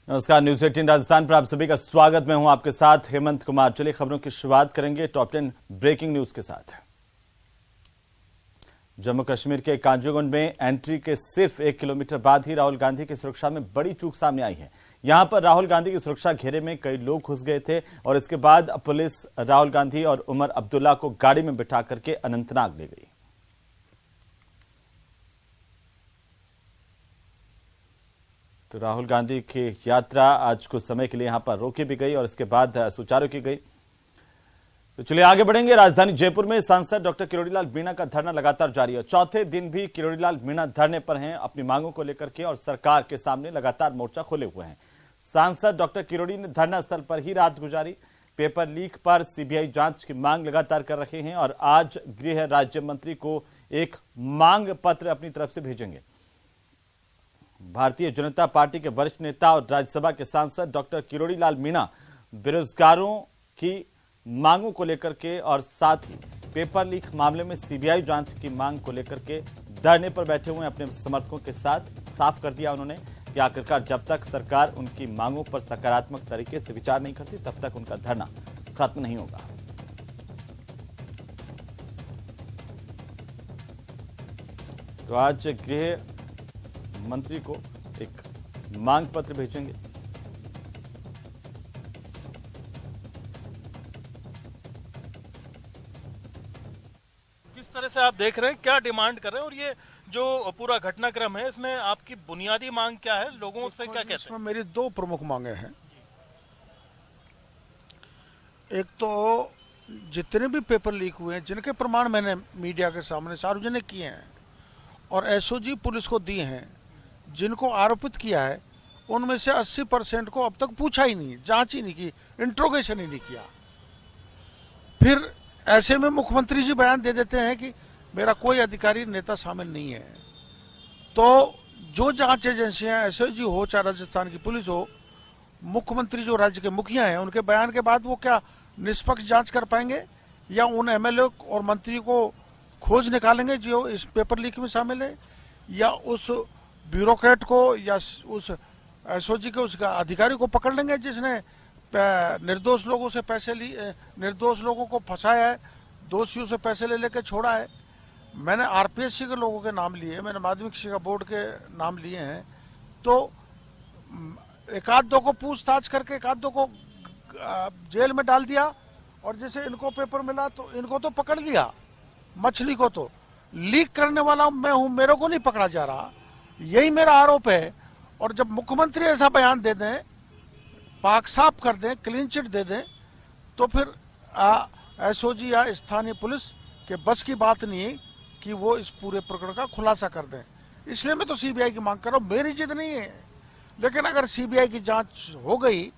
नमस्कार, न्यूज 18 राजस्थान पर आप सभी का स्वागत। मैं हूं आपके साथ हेमंत कुमार। चलिए खबरों की शुरुआत करेंगे टॉप 10 ब्रेकिंग न्यूज के साथ। जम्मू कश्मीर के कांजूगुंड में एंट्री के सिर्फ 1 किलोमीटर बाद ही राहुल गांधी की सुरक्षा में बड़ी चूक सामने आई है। यहां पर राहुल गांधी की सुरक्षा घेरे में कई लोग घुस गए थे और इसके बाद पुलिस राहुल गांधी और उमर अब्दुल्ला को गाड़ी में बिठा करके अनंतनाग ले गई। तो राहुल गांधी की यात्रा आज कुछ समय के लिए यहां पर रोकी भी गई और इसके बाद सुचारू की गई। तो चलिए आगे बढ़ेंगे। राजधानी जयपुर में सांसद डॉक्टर किरोड़ीलाल मीणा का धरना लगातार जारी है। चौथे दिन भी किरोड़ीलाल मीणा धरने पर हैं अपनी मांगों को लेकर के और सरकार के सामने लगातार मोर्चा खोले हुए हैं। सांसद डॉक्टर किरोड़ी ने धरना स्थल पर ही रात गुजारी। पेपर लीक पर सीबीआई जांच की मांग लगातार कर रहे हैं और आज गृह राज्य मंत्री को एक मांग पत्र अपनी तरफ से भेजेंगे। भारतीय जनता पार्टी के वरिष्ठ नेता और राज्यसभा के सांसद डॉक्टर किरोड़ीलाल मीणा बेरोजगारों की मांगों को लेकर के और साथ ही पेपर लीक मामले में सीबीआई जांच की मांग को लेकर के धरने पर बैठे हुए अपने समर्थकों के साथ साफ कर दिया उन्होंने कि आखिरकार जब तक सरकार उनकी मांगों पर सकारात्मक तरीके से विचार नहीं करती तब तक उनका धरना खत्म नहीं होगा। तो आज गृह मंत्री को एक मांग पत्र भेजेंगे। किस तरह से आप देख रहे हैं, क्या डिमांड कर रहे हैं और ये जो पूरा घटनाक्रम है इसमें आपकी बुनियादी मांग क्या है, लोगों से क्या कहते हैं? इसमें मेरी दो प्रमुख मांगे हैं। एक तो जितने भी पेपर लीक हुए हैं जिनके प्रमाण मैंने मीडिया के सामने सार्वजनिक किए हैं और एसओजी पुलिस को दिए हैं, जिनको आरोपित किया है उनमें से 80% को अब तक पूछा ही नहीं, जांच ही नहीं की, इंट्रोगेशन ही नहीं किया। फिर ऐसे में मुख्यमंत्री जी बयान दे देते हैं कि मेरा कोई अधिकारी नेता शामिल नहीं है। तो जो जांच एजेंसियां एसओजी हो चाहे राजस्थान की पुलिस हो, मुख्यमंत्री जो राज्य के मुखिया हैं उनके बयान के बाद वो क्या निष्पक्ष जांच कर पाएंगे या उन एमएलए और मंत्री को खोज निकालेंगे जो इस पेपर लीक में शामिल है, या उस ब्यूरोक्रेट को या उस एसओजी के उसका अधिकारी को पकड़ लेंगे जिसने निर्दोष लोगों से पैसे लिए, निर्दोष लोगों को फंसाया है, दोषियों से पैसे ले लेके छोड़ा है। मैंने आरपीएससी के लोगों के नाम लिए, मैंने माध्यमिक शिक्षा बोर्ड के नाम लिए हैं। तो एक आध दो को पूछताछ करके एक आध दो को जेल में डाल दिया और जैसे इनको पेपर मिला तो इनको तो पकड़ लिया, मछली को तो लीक करने वाला मैं हूं, मेरे को नहीं पकड़ा जा रहा, यही मेरा आरोप है। और जब मुख्यमंत्री ऐसा बयान दे दें, पाक साफ कर दें, क्लीन चिट दे दें, तो फिर एसओजी या स्थानीय पुलिस के बस की बात नहीं है कि वो इस पूरे प्रकरण का खुलासा कर दें। इसलिए मैं तो सीबीआई की मांग कर रहा हूं, मेरी जिद नहीं है। लेकिन अगर सीबीआई की जांच हो गई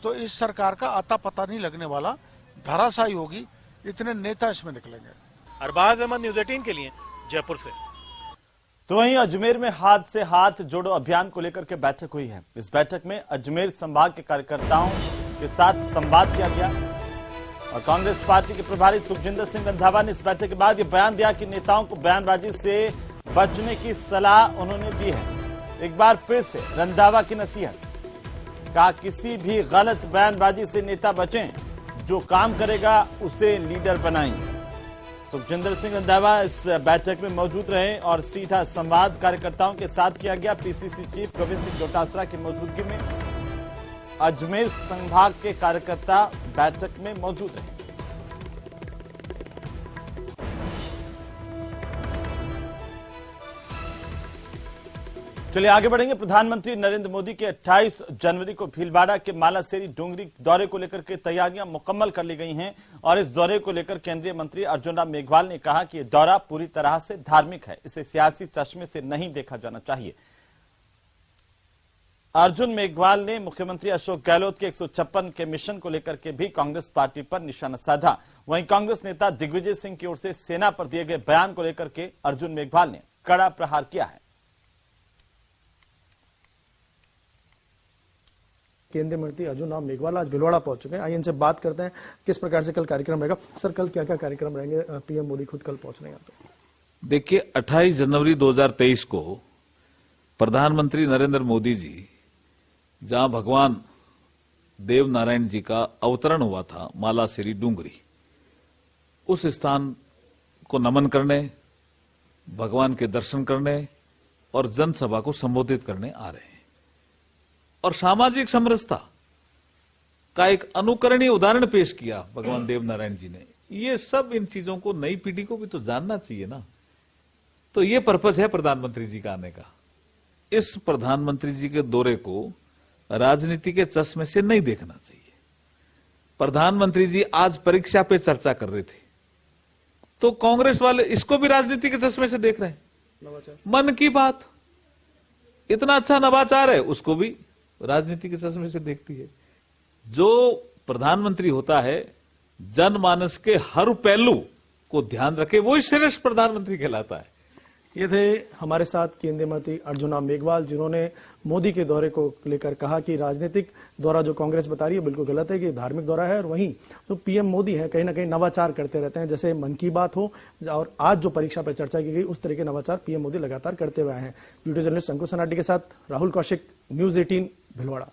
तो इस सरकार का आता पता नहीं लगने वाला, धराशायी होगी, इतने नेता इसमें निकलेंगे। अरबाज अहमद, न्यूज 18 के लिए जयपुर से। तो वहीं अजमेर में हाथ से हाथ जोड़ो अभियान को लेकर के बैठक हुई है। इस बैठक में अजमेर संभाग के कार्यकर्ताओं के साथ संवाद किया गया और कांग्रेस पार्टी के प्रभारी सुखजिंदर सिंह रंधावा ने इस बैठक के बाद ये बयान दिया कि नेताओं को बयानबाजी से बचने की सलाह उन्होंने दी है। एक बार फिर से रंधावा की नसीहत, कहा किसी भी गलत बयानबाजी से नेता बचें, जो काम करेगा उसे लीडर बनाएंगे। सुखजिंदर सिंह रंधावा इस बैठक में मौजूद रहे और सीधा संवाद कार्यकर्ताओं के साथ किया गया। पीसीसी चीफ गोविंद सिंह डोटासरा की मौजूदगी में अजमेर संभाग के कार्यकर्ता बैठक में मौजूद रहे। चलिए आगे बढ़ेंगे। प्रधानमंत्री नरेंद्र मोदी के 28 जनवरी को भीलवाड़ा के मालासेरी डोंगरी दौरे को लेकर के तैयारियां मुकम्मल कर ली गई हैं और इस दौरे को लेकर केंद्रीय मंत्री अर्जुन राम मेघवाल ने कहा कि यह दौरा पूरी तरह से धार्मिक है, इसे सियासी चश्मे से नहीं देखा जाना चाहिए। अर्जुन मेघवाल ने मुख्यमंत्री अशोक गहलोत के 156 के मिशन को लेकर के भी कांग्रेस पार्टी पर निशाना साधा। वहीं कांग्रेस नेता दिग्विजय सिंह की ओर से सेना पर दिए गए बयान को लेकर के अर्जुन मेघवाल ने कड़ा प्रहार किया है। केंद्रीय मंत्री अर्जुन राम मेघवाल आज भीलवाड़ा पहुंच चुके हैं। आइए इनसे बात करते हैं किस प्रकार से कल कार्यक्रम रहेगा। सर, कल क्या क्या कार्यक्रम रहेंगे? पीएम मोदी खुद कल पहुंच रहे हैं। तो देखिए, 28 जनवरी 2023 को प्रधानमंत्री नरेंद्र मोदी जी जहां भगवान देव नारायण जी का अवतरण हुआ था, मालासिरी डूंगरी, उस स्थान को नमन करने, भगवान के दर्शन करने और जनसभा को संबोधित करने आ रहे हैं। और सामाजिक समरसता का एक अनुकरणीय उदाहरण पेश किया भगवान देव नारायण जी ने। ये सब इन चीजों को नई पीढ़ी को भी तो जानना चाहिए ना। तो ये पर्पस है प्रधानमंत्री जी का आने का। इस प्रधानमंत्री जी के दौरे को राजनीति के चश्मे से नहीं देखना चाहिए। प्रधानमंत्री जी आज परीक्षा पे चर्चा कर रहे थे, तो कांग्रेस वाले इसको भी राजनीति के चश्मे से देख रहे हैं। मन की बात इतना अच्छा नवाचार है, उसको भी राजनीति के चश्मे से देखती है। जो प्रधानमंत्री होता है जनमानस के हर पहलू को ध्यान रखे, वो ही श्रेष्ठ प्रधानमंत्री कहलाता है। ये थे हमारे साथ केंद्रीय मंत्री अर्जुना मेघवाल, जिन्होंने मोदी के दौरे को लेकर कहा कि राजनीतिक दौरा जो कांग्रेस बता रही है बिल्कुल गलत है, कि धार्मिक दौरा है। और वहीं जो पीएम मोदी है कहीं ना कहीं नवाचार करते रहते हैं, जैसे मन की बात हो और आज जो परीक्षा पर चर्चा की गई उस तरह के नवाचार पीएम मोदी लगातार करते हुए आए हैं। वीडियो जर्नलिस्ट अंकुश सनाटी के साथ राहुल कौशिक, न्यूज 18 भिलवाड़ा।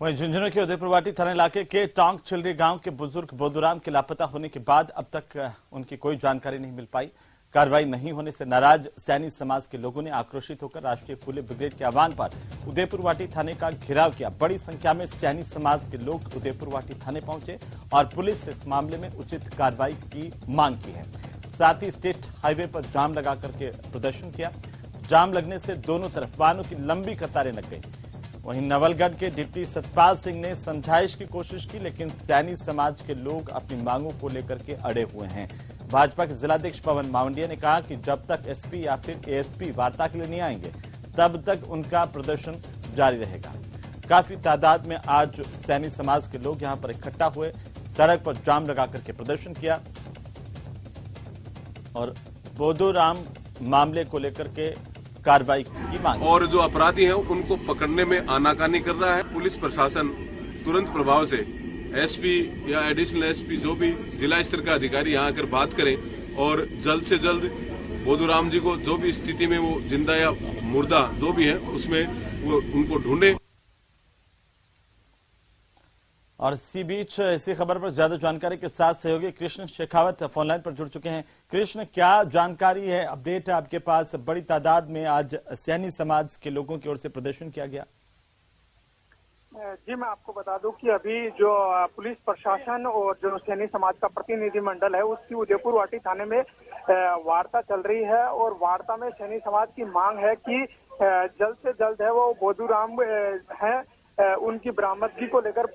वहीं झुंझुनू के उदयपुरवाटी थाना इलाके के टांग चिलरी गांव के बुजुर्ग बोधूराम के लापता होने के बाद अब तक उनकी कोई जानकारी नहीं मिल पाई। कार्रवाई नहीं होने से नाराज सैनी समाज के लोगों ने आक्रोशित होकर राष्ट्रीय फूले ब्रिगेड के आह्वान पर उदयपुरवाटी थाने का घेराव किया। बड़ी संख्या में सैनी समाज के लोग उदयपुरवाटी थाने पहुंचे और पुलिस से इस मामले में उचित कार्रवाई की मांग की है। साथ ही स्टेट हाईवे पर जाम लगा करके प्रदर्शन किया। जाम लगने से दोनों तरफ वाहनों की लंबी कतारें लग गई। वहीं नवलगढ़ के डिप्टी सतपाल सिंह ने समझाइश की कोशिश की, लेकिन सैनी समाज के लोग अपनी मांगों को लेकर के अड़े हुए हैं। भाजपा के जिलाध्यक्ष पवन मावंडिया ने कहा कि जब तक एसपी या फिर एएसपी वार्ता के लिए नहीं आएंगे तब तक उनका प्रदर्शन जारी रहेगा। काफी तादाद में आज सैनी समाज के लोग यहां पर इकट्ठा हुए, सड़क पर जाम लगा करके प्रदर्शन किया और बोधूराम मामले को लेकर के कार्रवाई की मांग। और जो अपराधी हैं उनको पकड़ने में आनाकानी कर रहा है। पुलिस प्रशासन तुरंत प्रभाव से एसपी या एडिशनल एसपी जो भी जिला स्तर का अधिकारी यहाँ आकर बात करें और जल्द से जल्द बोधूराम जी को जो भी स्थिति में वो जिंदा या मुर्दा जो भी है उसमें वो उनको ढूंढे। और इसी बीच इसी खबर पर ज्यादा जानकारी के साथ सहयोगी कृष्ण शेखावत फोनलाइन पर जुड़ चुके हैं। कृष्ण, क्या जानकारी है, अपडेट है आपके पास? बड़ी तादाद में आज सैनी समाज के लोगों की ओर से प्रदर्शन किया गया। जी, मैं आपको बता दूं कि अभी जो पुलिस प्रशासन और जो सैनी समाज का प्रतिनिधिमंडल है उसकी उदयपुरवाटी थाने में वार्ता चल रही है। और वार्ता में सैनी समाज की मांग है कि जल्द से जल्द है वो बोधूराम है उनकी बरामदगी को लेकर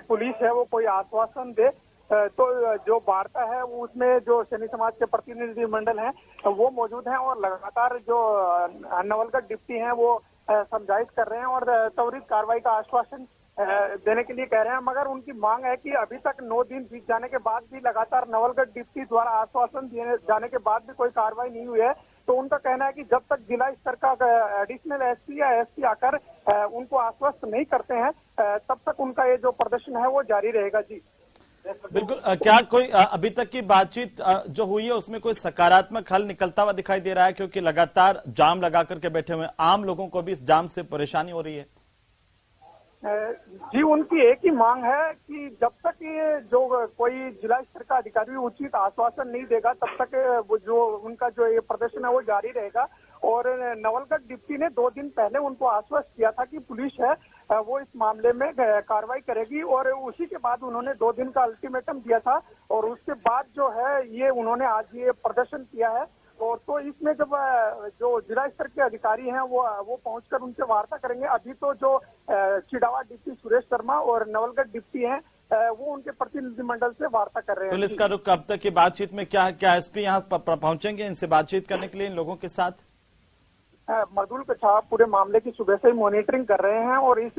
पुलिस है वो कोई आश्वासन दे। तो जो वार्ता है उसमें जो सैनी समाज के प्रतिनिधि मंडल हैं वो मौजूद हैं और लगातार जो नवलगढ़ डिप्टी हैं वो समझाइश कर रहे हैं और त्वरित कार्रवाई का आश्वासन देने के लिए कह रहे हैं। मगर उनकी मांग है कि अभी तक 9 दिन बीत जाने के बाद भी लगातार नवलगढ़ डिप्टी द्वारा आश्वासन दिए जाने के बाद भी कोई कार्रवाई नहीं हुई है। तो उनका कहना है कि जब तक जिला स्तर का एडिशनल एसपी या एसपी आकर उनको आश्वस्त नहीं करते हैं तब तक उनका ये जो प्रदर्शन है वो जारी रहेगा। जी बिल्कुल। क्या कोई अभी तक की बातचीत जो हुई है उसमें कोई सकारात्मक हल निकलता हुआ दिखाई दे रहा है? क्योंकि लगातार जाम लगा करके बैठे हुए आम लोगों को भी इस जाम से परेशानी हो रही है। जी, उनकी एक ही मांग है कि जब तक ये जो कोई जिला स्तर का अधिकारी उचित आश्वासन नहीं देगा तब तक वो जो उनका जो ये प्रदर्शन है वो जारी रहेगा। और नवलगढ़ डिप्टी ने 2 दिन पहले उनको आश्वस्त किया था कि पुलिस है वो इस मामले में कार्रवाई करेगी और उसी के बाद उन्होंने 2 दिन का अल्टीमेटम दिया था और उसके बाद जो है ये उन्होंने आज ये प्रदर्शन किया है। और तो इसमें जब जो जिला स्तर के अधिकारी हैं वो पहुंचकर उनसे वार्ता करेंगे। अभी तो जो चिड़ावा डिप्टी सुरेश शर्मा और नवलगढ़ डिप्टी हैं वो उनके प्रतिनिधिमंडल से वार्ता कर रहे हैं। पुलिस का रुख कब तक की बातचीत में क्या एसपी यहाँ पहुंचेंगे इनसे बातचीत करने के लिए इन लोगों के साथ? मर्दुल कछाप पूरे मामले की सुबह से ही मॉनिटरिंग कर रहे हैं और इस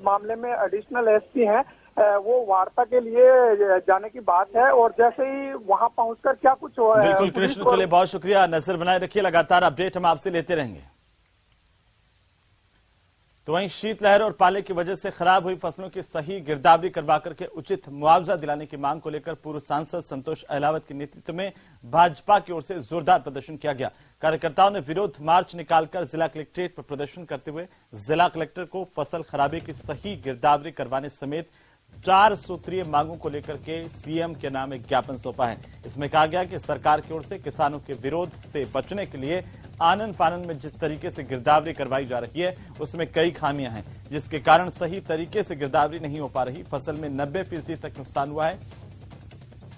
मामले में एडिशनल एसपी हैं वो वार्ता के लिए जाने की बात है और जैसे ही वहां पहुंचकर क्या कुछ हो। बिल्कुल कृष्ण, चलिए बहुत शुक्रिया, नजर बनाए रखिए, लगातार अपडेट हम आपसे लेते रहेंगे। तो वहीं शीतलहर और पाले की वजह से खराब हुई फसलों की सही गिरदावरी करवा करके उचित मुआवजा दिलाने की मांग को लेकर पूर्व सांसद संतोष अहलावत के नेतृत्व में भाजपा की ओर से जोरदार प्रदर्शन किया गया। कार्यकर्ताओं ने विरोध मार्च निकालकर जिला कलेक्ट्रेट पर प्रदर्शन करते हुए जिला कलेक्टर को फसल खराबे की सही गिरदावरी करवाने समेत 4 सूत्रीय मांगों को लेकर के सीएम के नाम एक ज्ञापन सौंपा है। इसमें कहा गया कि सरकार की ओर से किसानों के विरोध से बचने के लिए आनन फानन में जिस तरीके से गिरदावरी करवाई जा रही है उसमें कई खामियां हैं, जिसके कारण सही तरीके से गिरदावरी नहीं हो पा रही। फसल में 90% तक नुकसान हुआ है,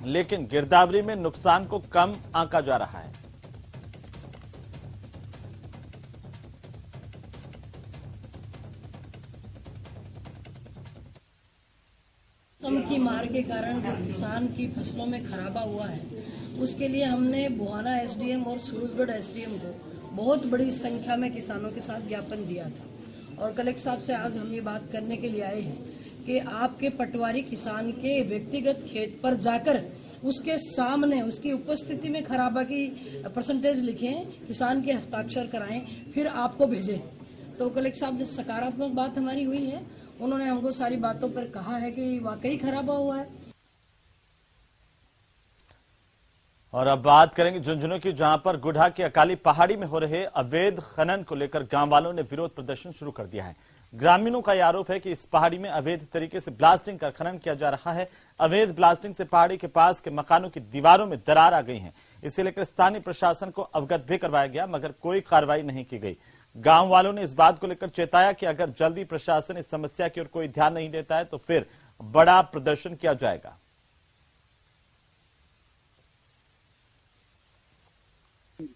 लेकिन गिरदावरी में नुकसान को कम आंका जा रहा है। मौसम की मार के कारण जो किसान की फसलों में खराबा हुआ है, उसके लिए हमने बुहाना एसडीएम और सूरजगढ़ एसडीएम को बहुत बड़ी संख्या में किसानों के साथ ज्ञापन दिया था और कलेक्टर साहब से आज हम ये बात करने के लिए आए हैं कि आपके पटवारी किसान के व्यक्तिगत खेत पर जाकर उसके सामने उसकी उपस्थिति में खराबा की परसेंटेज लिखें, किसान के हस्ताक्षर कराएं, फिर आपको भेजें। तो कलेक्टर साहब ने सकारात्मक बात हमारी हुई है, उन्होंने हमको सारी बातों पर कहा है कि वाकई खराबा हुआ है। और अब बात करेंगे झुंझुनू की, जहां पर गुढ़ा की अकाली पहाड़ी में हो रहे अवैध खनन को लेकर गांव वालों ने विरोध प्रदर्शन शुरू कर दिया है। ग्रामीणों का यह आरोप है कि इस पहाड़ी में अवैध तरीके से ब्लास्टिंग कर खनन किया जा रहा है। अवैध ब्लास्टिंग से पहाड़ी के पास के मकानों की दीवारों में दरार आ गई है। इसे लेकर स्थानीय प्रशासन को अवगत भी करवाया गया, मगर कोई कार्रवाई नहीं की गई। गांव वालों ने इस बात को लेकर चेताया कि अगर जल्दी प्रशासन इस समस्या की ओर कोई ध्यान नहीं देता है तो फिर बड़ा प्रदर्शन किया जाएगा।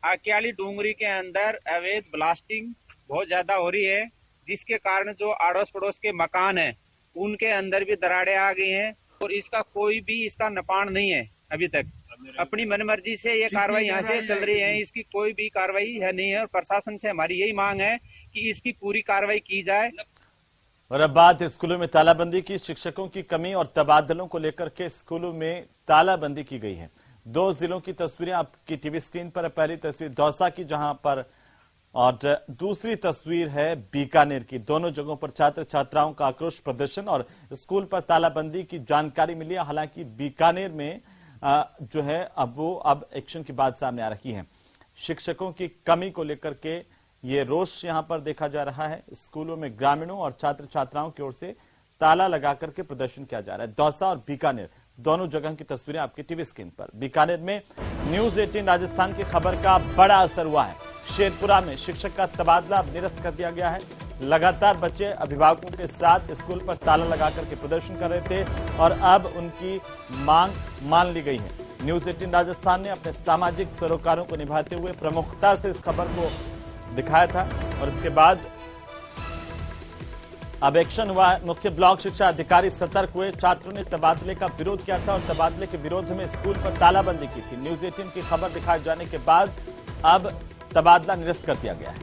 आक्याली डूंगरी के अंदर अवैध ब्लास्टिंग बहुत ज्यादा हो रही है, जिसके कारण जो आड़ोस पड़ोस के मकान हैं उनके अंदर भी दरारें आ गई हैं और इसका कोई भी इसका निपाण नहीं है। अभी तक अपनी मनमर्जी से ये कार्रवाई यहाँ से चल रही है, इसकी कोई भी कार्रवाई है नहीं है और प्रशासन से हमारी यही मांग है कि इसकी पूरी कार्रवाई की जाए। और अब बात स्कूलों में तालाबंदी की। शिक्षकों की कमी और तबादलों को लेकर के स्कूलों में तालाबंदी की गई है। 2 जिलों की तस्वीरें आपकी टीवी स्क्रीन पर है। पहली तस्वीर दौसा की, जहां पर, और दूसरी तस्वीर है बीकानेर की। दोनों जगहों पर छात्र छात्राओं का आक्रोश प्रदर्शन और स्कूल पर तालाबंदी की जानकारी मिली है। हालांकि बीकानेर में जो है अब एक्शन की बात सामने आ रही है। शिक्षकों की कमी को लेकर के ये रोष यहां पर देखा जा रहा है। स्कूलों में ग्रामीणों और छात्र छात्राओं की ओर से ताला लगा करके प्रदर्शन किया जा रहा है। दौसा और बीकानेर दोनों जगह की तस्वीरें आपकी टीवी स्क्रीन पर। बीकानेर में न्यूज 18 राजस्थान की खबर का बड़ा असर हुआ है। शेरपुरा में शिक्षक का तबादला निरस्त कर दिया गया है। लगातार बच्चे अभिभावकों के साथ स्कूल पर ताला लगा करके प्रदर्शन कर रहे थे और अब उनकी मांग मान ली गई है। न्यूज 18 राजस्थान ने अपने सामाजिक सरोकारों को निभाते हुए प्रमुखता से इस खबर को दिखाया था और इसके बाद अब एक्शन हुआ है। मुख्य ब्लॉक शिक्षा अधिकारी सतर्क हुए। छात्रों ने तबादले का विरोध किया था और तबादले के विरोध में स्कूल पर तालाबंदी की थी। न्यूज 18 की खबर दिखाए जाने के बाद अब तबादला निरस्त कर दिया गया है।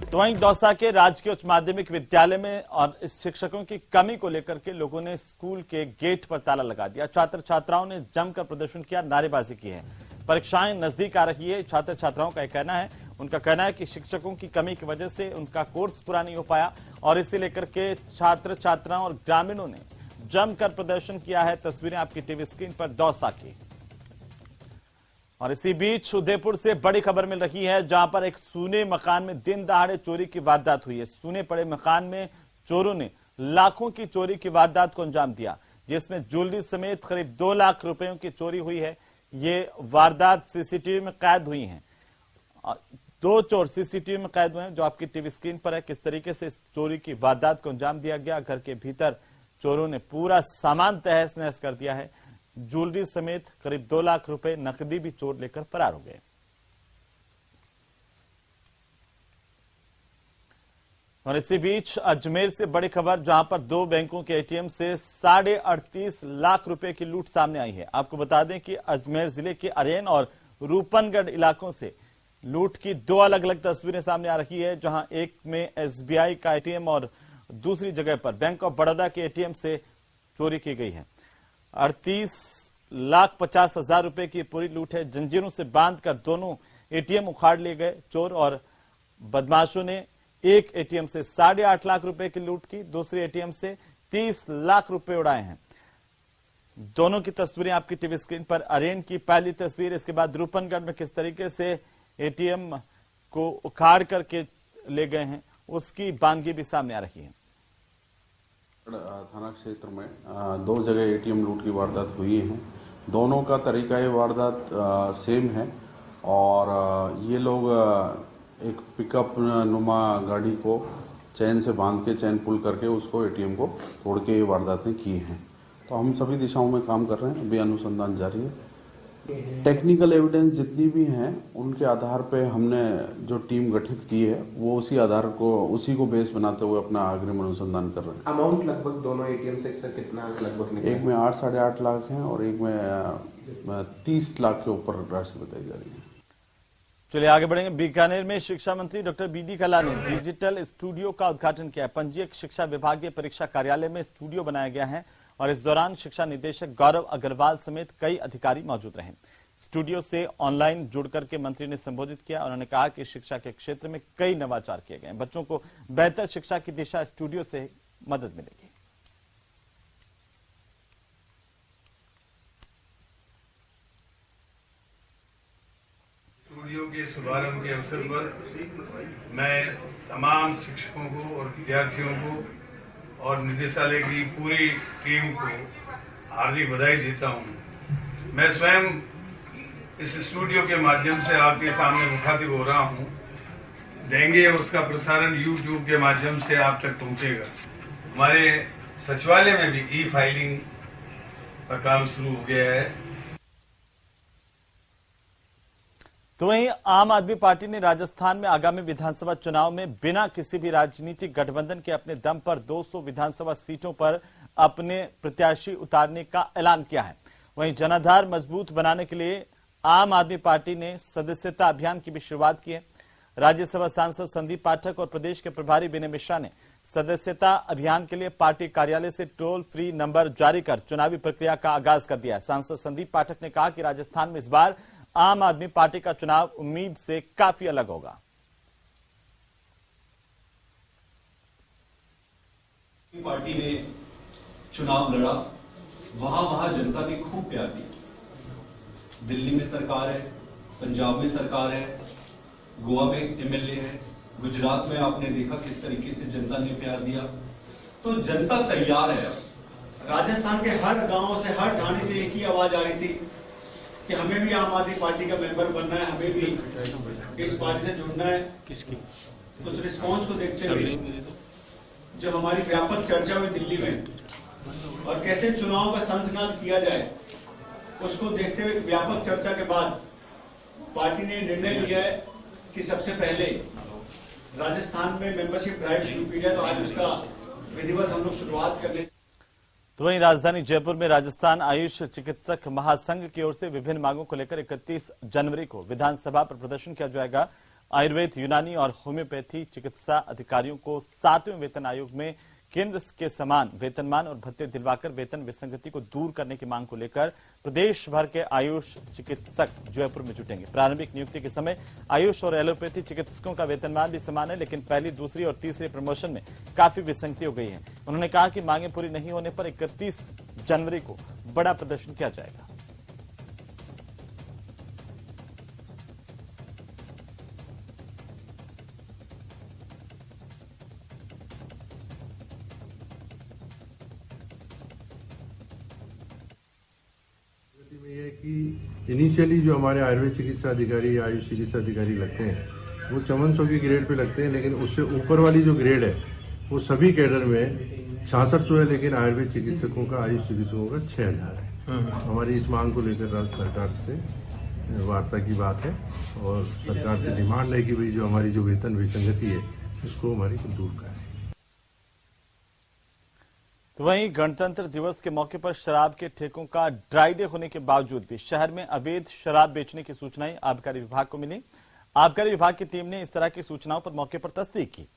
तो वहीं दौसा के राजकीय उच्च माध्यमिक विद्यालय में और इस शिक्षकों की कमी को लेकर के लोगों ने स्कूल के गेट पर ताला लगा दिया। छात्र छात्राओं ने जमकर प्रदर्शन किया, नारेबाजी की है। परीक्षाएं नजदीक आ रही है। छात्र छात्राओं का कहना है, उनका कहना है कि शिक्षकों की कमी की वजह से उनका कोर्स पूरा नहीं हो पाया और इसे लेकर के छात्र छात्राओं और ग्रामीणों ने जमकर प्रदर्शन किया है। तस्वीरें आपकी टीवी स्क्रीन पर दौसा की। और इसी बीच उदयपुर से बड़ी खबर मिल रही है, जहां पर एक सूने मकान में दिन दहाड़े चोरी की वारदात हुई है। सूने पड़े मकान में चोरों ने लाखों की चोरी की वारदात को अंजाम दिया, जिसमें ज्वेलरी समेत करीब 2 लाख रुपयों की चोरी हुई है। ये वारदात सीसीटीवी में कैद हुई है। 2 चोर सीसीटीवी में कैद हुए हैं, जो आपकी टीवी स्क्रीन पर है। किस तरीके से इस चोरी की वारदात को अंजाम दिया गया। घर के भीतर चोरों ने पूरा सामान तहस नहस कर दिया है। ज्वेलरी समेत करीब 2 लाख रुपए नकदी भी चोर लेकर फरार हो गए। और इसी बीच अजमेर से बड़ी खबर, जहां पर 2 बैंकों के एटीएम से 38.5 लाख रुपए की लूट सामने आई है। आपको बता दें कि अजमेर जिले के अरेन और रूपनगढ़ इलाकों से लूट की 2 अलग अलग तस्वीरें सामने आ रही है, जहां एक में एसबीआई का एटीएम और दूसरी जगह पर बैंक ऑफ बड़ौदा के एटीएम से चोरी की गई है। 38,50,000 रुपए की पूरी लूट है। जंजीरों से बांधकर दोनों एटीएम उखाड़ लिए गए चोर और बदमाशों ने एक एटीएम से 8.5 लाख रुपए की लूट की, दूसरे एटीएम से 30 लाख रुपए उड़ाए हैं। दोनों की तस्वीरें आपकी टीवी स्क्रीन पर। अरेन की पहली तस्वीर, इसके बाद रूपनगढ़ में किस तरीके से एटीएम को उखाड़ करके ले गए हैं उसकी बानगी भी सामने आ रही है। थाना क्षेत्र में 2 जगह एटीएम लूट की वारदात हुई है। दोनों का तरीका ये वारदात सेम है और ये लोग एक पिकअप नुमा गाड़ी को चैन से बांध के चैन पुल करके उसको एटीएम को तोड़ के ये वारदातें की हैं। तो हम सभी दिशाओं में काम कर रहे हैं, अभी अनुसंधान जारी है। टेक्निकल एविडेंस जितनी भी हैं उनके आधार पे हमने जो टीम गठित की है वो उसी को बेस बनाते हुए अपना अग्रिम अनुसंधान कर रहे हैं। अमाउंट लगभग दोनों एटीएम से कितना लगभग निकला? एक में 8 साढ़े 8 लाख है और एक में 30 लाख के ऊपर राशि बताई जा रही है। चलिए आगे बढ़ेंगे। बीकानेर में शिक्षा मंत्री डॉक्टर बीडी कल्ला ने डिजिटल स्टूडियो का उद्घाटन किया। पंजीयक शिक्षा विभागीय परीक्षा कार्यालय में स्टूडियो बनाया गया है और इस दौरान शिक्षा निदेशक गौरव अग्रवाल समेत कई अधिकारी मौजूद रहे। स्टूडियो से ऑनलाइन जुड़कर के मंत्री ने संबोधित किया। उन्होंने कहा कि शिक्षा के क्षेत्र में कई नवाचार किए गए हैं। बच्चों को बेहतर शिक्षा की दिशा स्टूडियो से मदद मिलेगी। स्टूडियो के शुभारंभ के अवसर पर मैं तमाम शिक्षकों को और विद्यार्थियों को और निदेशालय की पूरी टीम को हार्दिक बधाई देता हूं। मैं स्वयं इस स्टूडियो के माध्यम से आपके सामने मुखातिब हो रहा हूं। देंगे उसका प्रसारण YouTube के माध्यम से आप तक पहुंचेगा। हमारे सचिवालय में भी ई-फाइलिंग का काम शुरू हो गया है। तो वहीं आम आदमी पार्टी ने राजस्थान में आगामी विधानसभा चुनाव में बिना किसी भी राजनीतिक गठबंधन के अपने दम पर 200 विधानसभा सीटों पर अपने प्रत्याशी उतारने का ऐलान किया है। वहीं जनाधार मजबूत बनाने के लिए आम आदमी पार्टी ने सदस्यता अभियान की भी शुरुआत की है। राज्यसभा सांसद संदीप पाठक और प्रदेश के प्रभारी विनय मिश्रा ने सदस्यता अभियान के लिए पार्टी कार्यालय से टोल फ्री नंबर जारी कर चुनावी प्रक्रिया का आगाज कर दिया है। सांसद संदीप पाठक ने कहा कि राजस्थान में इस बार आम आदमी पार्टी का चुनाव उम्मीद से काफी अलग होगा। पार्टी ने चुनाव लड़ा, वहां जनता ने खूब प्यार दिया। दिल्ली में सरकार है, पंजाब में सरकार है, गोवा में एमएलए है, गुजरात में आपने देखा किस तरीके से जनता ने प्यार दिया। तो जनता तैयार है। राजस्थान के हर गांव से, हर ठाणे से एक ही आवाज आ रही थी कि हमें भी आम आदमी पार्टी का मेंबर बनना है, हमें भी इस पार्टी से जुड़ना है। उस रिस्पांस को देखते हुए जब हमारी व्यापक चर्चा हुई दिल्ली में और कैसे चुनाव का संकनाद किया जाए, उसको देखते हुए व्यापक चर्चा के बाद पार्टी ने निर्णय लिया है कि सबसे पहले राजस्थान में मेंबरशिप ड्राइव शुरू की जाए। तो आज उसका विधिवत हम लोग शुरुआत कर लें। तो वहीं राजधानी जयपुर में राजस्थान आयुष चिकित्सक महासंघ की ओर से विभिन्न मांगों को लेकर 31 जनवरी को विधानसभा पर प्रदर्शन किया जाएगा। आयुर्वेद, यूनानी और होम्योपैथी चिकित्सा अधिकारियों को 7वें वेतन आयोग में केंद्र के समान वेतनमान और भत्ते दिलवाकर वेतन विसंगति को दूर करने की मांग को लेकर प्रदेश भर के आयुष चिकित्सक जयपुर में जुटेंगे। प्रारंभिक नियुक्ति के समय आयुष और एलोपैथी चिकित्सकों का वेतनमान भी समान है, लेकिन पहली, दूसरी और तीसरे प्रमोशन में काफी विसंगति हो गई है। उन्होंने कहा कि मांगे पूरी नहीं होने पर 31 जनवरी को बड़ा प्रदर्शन किया जाएगा। कि इनिशियली जो हमारे आयुर्वेद चिकित्सा अधिकारी, आयुष चिकित्सा अधिकारी लगते हैं वो 5400 की ग्रेड पे लगते हैं, लेकिन उससे ऊपर वाली जो ग्रेड है वो सभी कैडर में 6600 है, लेकिन आयुर्वेद चिकित्सकों का, आयुष चिकित्सकों का 6000 है। हमारी इस मांग को लेकर राज्य सरकार से वार्ता की बात है और सरकार से डिमांड है कि भाई जो हमारी जो वेतन विसंगति है इसको हमारी दूर करें। तो वहीं गणतंत्र दिवस के मौके पर शराब के ठेकों का ड्राई डे होने के बावजूद भी शहर में अवैध शराब बेचने की सूचनाएं आबकारी विभाग को मिली। आबकारी विभाग की टीम ने इस तरह की सूचनाओं पर मौके पर तस्दीक की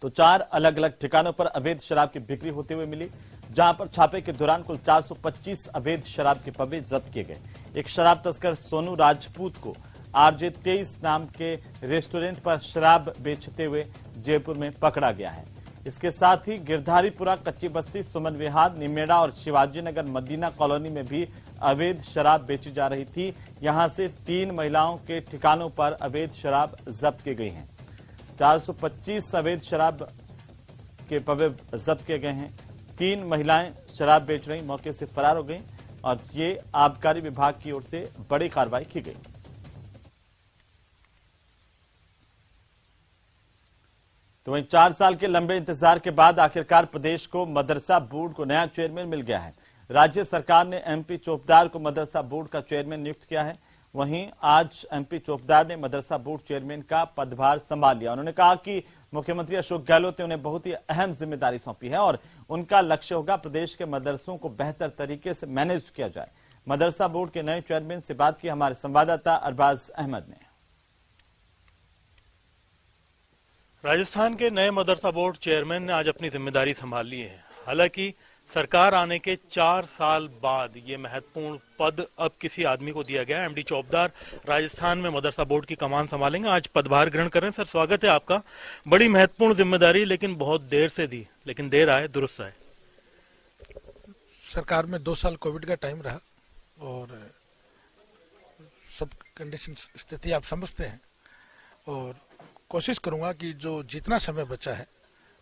तो 4 अलग अलग ठिकानों पर अवैध शराब की बिक्री होते हुए मिली, जहां पर छापे के दौरान कुल 425 अवैध शराब के पब्बे जब्त किए गए। एक शराब तस्कर सोनू राजपूत को RJ 23 नाम के रेस्टोरेंट पर शराब बेचते हुए जयपुर में पकड़ा गया है। इसके साथ ही गिरधारीपुरा, कच्ची बस्ती, सुमन विहार, निमेड़ा और शिवाजी नगर मदीना कॉलोनी में भी अवैध शराब बेची जा रही थी। यहां से 3 महिलाओं के ठिकानों पर अवैध शराब जब्त की गई है। 425 अवैध शराब के पवे जब्त किए गए हैं। 3 महिलाएं शराब बेच रही मौके से फरार हो गई और ये आबकारी विभाग की ओर से बड़ी कार्रवाई की गई। तो वहीं 4 साल के लंबे इंतजार के बाद आखिरकार प्रदेश को मदरसा बोर्ड को नया चेयरमैन मिल गया है। राज्य सरकार ने MP चोपदार को मदरसा बोर्ड का चेयरमैन नियुक्त किया है। वहीं आज MP चोपदार ने मदरसा बोर्ड चेयरमैन का पदभार संभाल लिया। उन्होंने कहा कि मुख्यमंत्री अशोक गहलोत ने उन्हें बहुत ही अहम जिम्मेदारी सौंपी है और उनका लक्ष्य होगा प्रदेश के मदरसों को बेहतर तरीके से मैनेज किया जाए। मदरसा बोर्ड के नए चेयरमैन से बात की हमारे संवाददाता अरबाज अहमद ने। राजस्थान के नए मदरसा बोर्ड चेयरमैन ने आज अपनी जिम्मेदारी संभाल ली है। हालांकि सरकार आने के 4 साल बाद ये महत्वपूर्ण पद अब किसी आदमी को दिया गया है। MD चोपदार राजस्थान में मदरसा बोर्ड की कमान संभालेंगे। आज पदभार ग्रहण कर रहे हैं। सर, स्वागत है आपका। बड़ी महत्वपूर्ण जिम्मेदारी, लेकिन बहुत देर से दी, लेकिन देर आए दुरुस्त आए। सरकार में 2 साल कोविड का टाइम रहा और सब कंडीशन स्थिति आप समझते हैं और कोशिश करूंगा कि जो जितना समय बचा है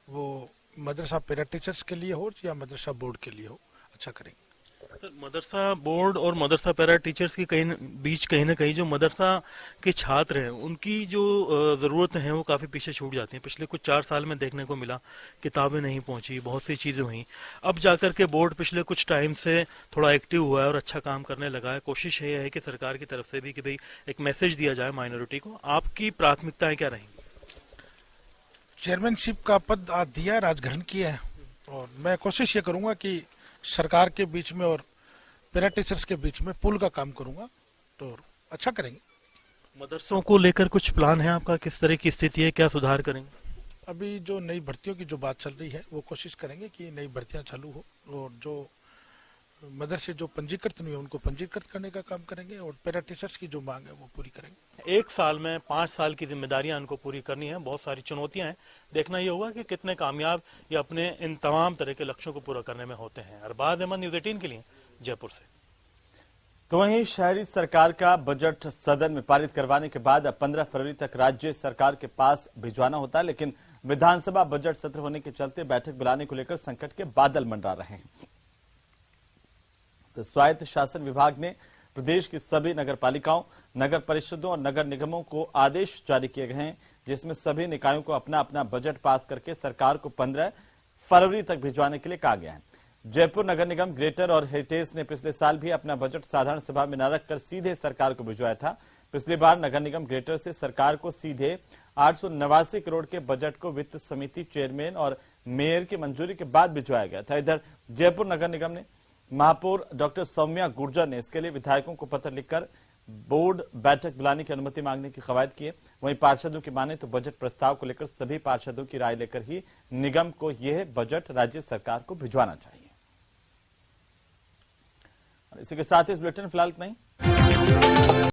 वो मदरसा पैरा टीचर्स के लिए हो या मदरसा बोर्ड के लिए हो, अच्छा करेंगे। मदरसा बोर्ड और मदरसा पैरा टीचर्स की बीच कहीं ना कहीं जो मदरसा के छात्र हैं उनकी जो जरूरतें हैं वो काफी पीछे छूट जाती हैं। पिछले कुछ 4 साल में देखने को मिला, किताबें नहीं पहुंची, बहुत सी चीजें हुई। अब जाकर के बोर्ड पिछले कुछ टाइम से थोड़ा एक्टिव हुआ है और अच्छा काम करने लगा है। कोशिश ये है कि सरकार की तरफ से भी कि भाई एक मैसेज दिया जाए माइनॉरिटी को। आपकी प्राथमिकताएं क्या रही? चेयरमैनशिप का पद आज दिया, राजग्रहण किया है और मैं कोशिश ये करूंगा कि सरकार के बीच में और पैरा टीचर्स के बीच में पुल का काम करूंगा, तो अच्छा करेंगे। मदरसों को लेकर कुछ प्लान है आपका? किस तरह की स्थिति है, क्या सुधार करेंगे? अभी जो नई भर्तियों की जो बात चल रही है वो कोशिश करेंगे कि नई भर्तियां चालू हो और जो मदरसे जो पंजीकृत नहीं है उनको पंजीकृत करने का काम करेंगे और पैरा टीचर्स की जो मांग है वो पूरी करेंगे। 1 साल में 5 साल की जिम्मेदारियां इनको पूरी करनी है। बहुत सारी चुनौतियां हैं। देखना ये होगा कि कितने कामयाब ये अपने इन तमाम तरह के लक्ष्यों को पूरा करने में होते हैं। अरबाज अहमद, न्यूज़ 18 के लिए जयपुर से। तो वहीं शहरी सरकार का बजट सदन में पारित करवाने के बाद अब 15 फरवरी तक राज्य सरकार के पास भिजवाना होता है, लेकिन विधानसभा बजट सत्र होने के चलते बैठक बुलाने को लेकर संकट के बादल मंडरा रहे हैं। तो स्वायत्त शासन विभाग ने प्रदेश की सभी नगर पालिकाओं, नगर परिषदों और नगर निगमों को आदेश जारी किए गए हैं, जिसमें सभी निकायों को अपना अपना बजट पास करके सरकार को 15 फरवरी तक भिजवाने के लिए कहा गया है। जयपुर नगर निगम, ग्रेटर और हेरिटेज ने पिछले साल भी अपना बजट साधारण सभा में न रखकर सीधे सरकार को भिजवाया था। पिछली बार नगर निगम ग्रेटर से सरकार को सीधे 889 करोड़ के बजट को वित्त समिति चेयरमैन और मेयर की मंजूरी के बाद भिजवाया गया था। इधर जयपुर नगर निगम ने महापौर डॉक्टर सौम्या गुर्जर ने इसके लिए विधायकों को पत्र लिखकर बोर्ड बैठक बुलाने की अनुमति मांगने की कवायद की है। वहीं पार्षदों की माने तो बजट प्रस्ताव को लेकर सभी पार्षदों की राय लेकर ही निगम को यह बजट राज्य सरकार को भिजवाना चाहिए। इसी के साथ इस बुलेटिन फिलहाल नहीं।